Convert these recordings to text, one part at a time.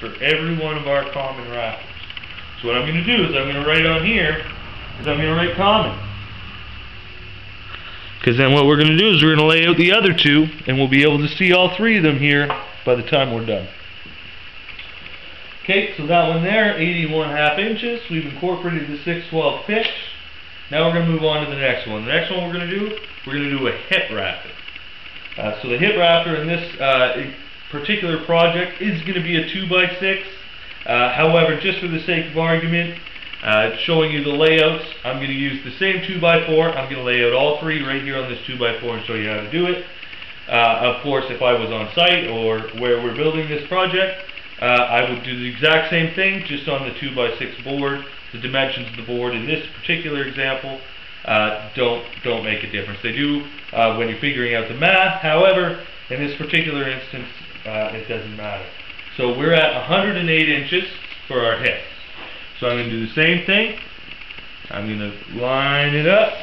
for every one of our common rafters. So what I'm going to do is I'm going to write on here, I'm going to write common. Because then what we're going to do is we're going to lay out the other two, and we'll be able to see all three of them here by the time we're done. Okay, so that one there, 81.5 inches. We've incorporated the 6/12 pitch. Now we're going to move on to the next one. The next one we're going to do a hip rafter. So the hip rafter in this particular project is going to be a 2x6. However, just for the sake of argument, showing you the layouts, I'm going to use the same 2x4. I'm going to lay out all three right here on this 2x4 and show you how to do it. Of course, if I was on site or where we're building this project, I would do the exact same thing, just on the 2x6 board. The dimensions of the board in this particular example don't make a difference. They do when you're figuring out the math. However, in this particular instance, it doesn't matter. So we're at 108 inches for our hip. So I'm going to do the same thing. I'm going to line it up,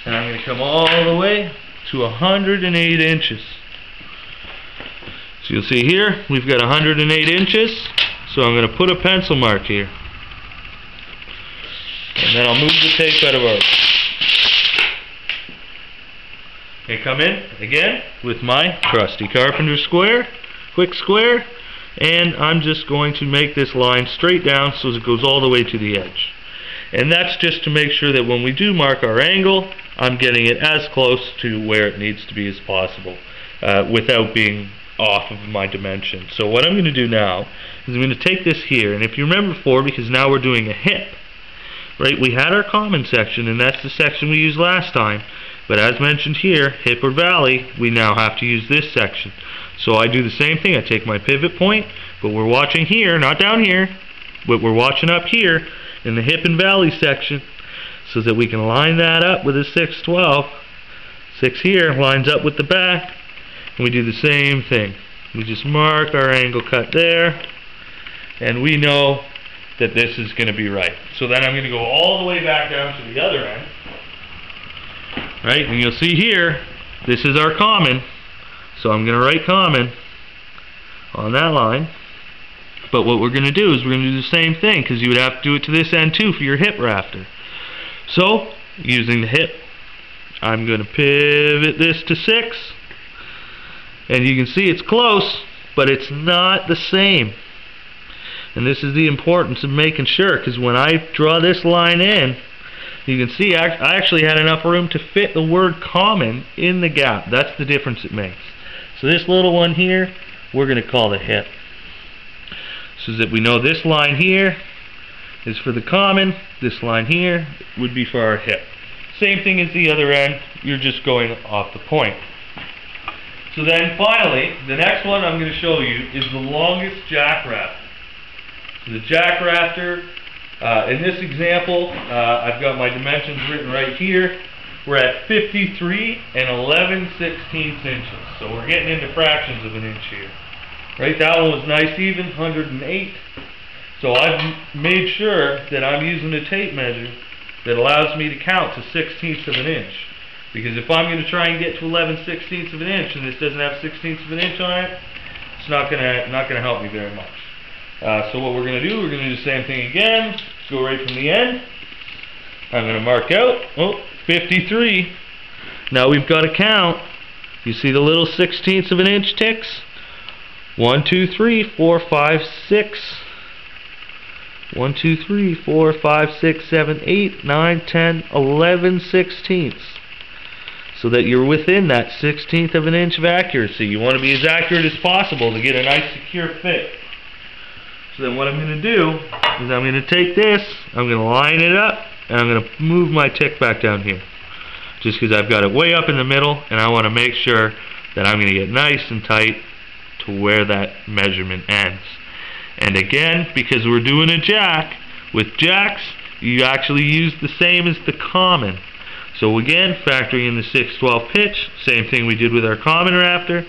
and I'm going to come all the way to 108 inches. So you'll see here, we've got 108 inches. So I'm going to put a pencil mark here. And then I'll move the tape out of our... And come in, again, with my trusty carpenter square, quick square, and I'm just going to make this line straight down so it goes all the way to the edge. And that's just to make sure that when we do mark our angle, I'm getting it as close to where it needs to be as possible, without being off of my dimension. So what I'm going to do now is I'm going to take this here, and if you remember before, because now we're doing a hip, right, we had our common section, and that's the section we used last time, but as mentioned here, hip or valley, we now have to use this section. So I do the same thing. I take my pivot point, but we're watching here, not down here, but we're watching up here in the hip and valley section, so that we can line that up with a 6/12. 6 here lines up with the back, and we do the same thing. We just mark our angle cut there, and we know that this is going to be right. So then I'm going to go all the way back down to the other end, right? And you'll see here, this is our common. So I'm going to write common on that line. But what we're going to do is we're going to do the same thing, because you would have to do it to this end too for your hip rafter. So, using the hip, I'm going to pivot this to 6. And you can see it's close, but it's not the same. And this is the importance of making sure, because when I draw this line in, you can see I actually had enough room to fit the word common in the gap. That's the difference it makes. So this little one here, we're going to call the hip. So that we know this line here is for the common, this line here would be for our hip. Same thing as the other end, you're just going off the point. So then finally, the next one I'm going to show you is the longest jack rafter. So the jack rafter, in this example, I've got my dimensions written right here. We're at 53 and 11/16 inches. So we're getting into fractions of an inch here. Right, that one was nice even, 108. So I've made sure that I'm using a tape measure that allows me to count to 1/16 of an inch. Because if I'm going to try and get to 11/16 of an inch and this doesn't have 1/16 of an inch on it, it's not going to help me very much. So what we're going to do, we're going to do the same thing again. Go right from the end. I'm going to mark out, 53. Now we've got to count. You see the little 1/16 of an inch ticks? 1, 2, 3, 4, 5, 6. 1, 2, 3, 4, 5, 6, 7, 8, 9, 10, 11/16. So that you're within that 1/16 of an inch of accuracy. You want to be as accurate as possible to get a nice secure fit. So then what I'm going to do is I'm going to take this, I'm going to line it up, and I'm going to move my tick back down here. Just because I've got it way up in the middle, and I want to make sure that I'm going to get nice and tight to where that measurement ends. And again, because we're doing a jack, with jacks, you actually use the same as the common. So again, factoring in the 6/12 pitch, same thing we did with our common rafter.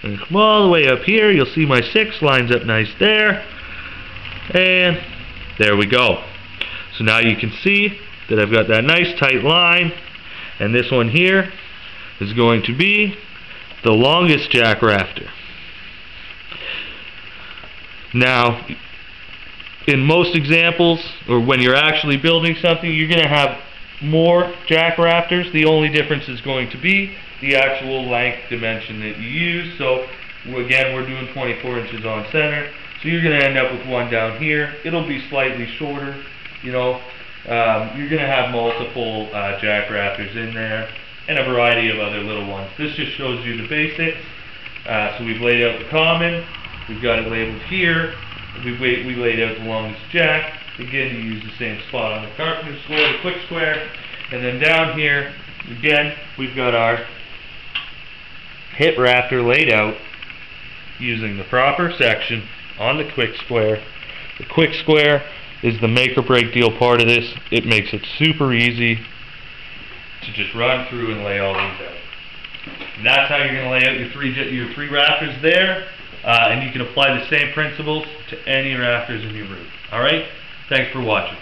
And come all the way up here, you'll see my 6 lines up nice there. And there we go. So now you can see that I've got that nice tight line, and this one here is going to be the longest jack rafter. Now, in most examples, or when you're actually building something, you're going to have more jack rafters. The only difference is going to be the actual length dimension that you use. So again, we're doing 24 inches on center, so you're going to end up with one down here. It'll be slightly shorter, you know. You're going to have multiple jack rafters in there, and a variety of other little ones. This just shows you the basics. So we've laid out the common, we've got it labeled here, we laid out the longest jack. Again, you use the same spot on the carpenter square, the quick square, and then down here, again, we've got our hip rafter laid out using the proper section on the quick square. The quick square is the make or break deal part of this. It makes it super easy to just run through and lay all these out. And that's how you're going to lay out your three rafters there, and you can apply the same principles to any rafters in your roof. Alright? Thanks for watching.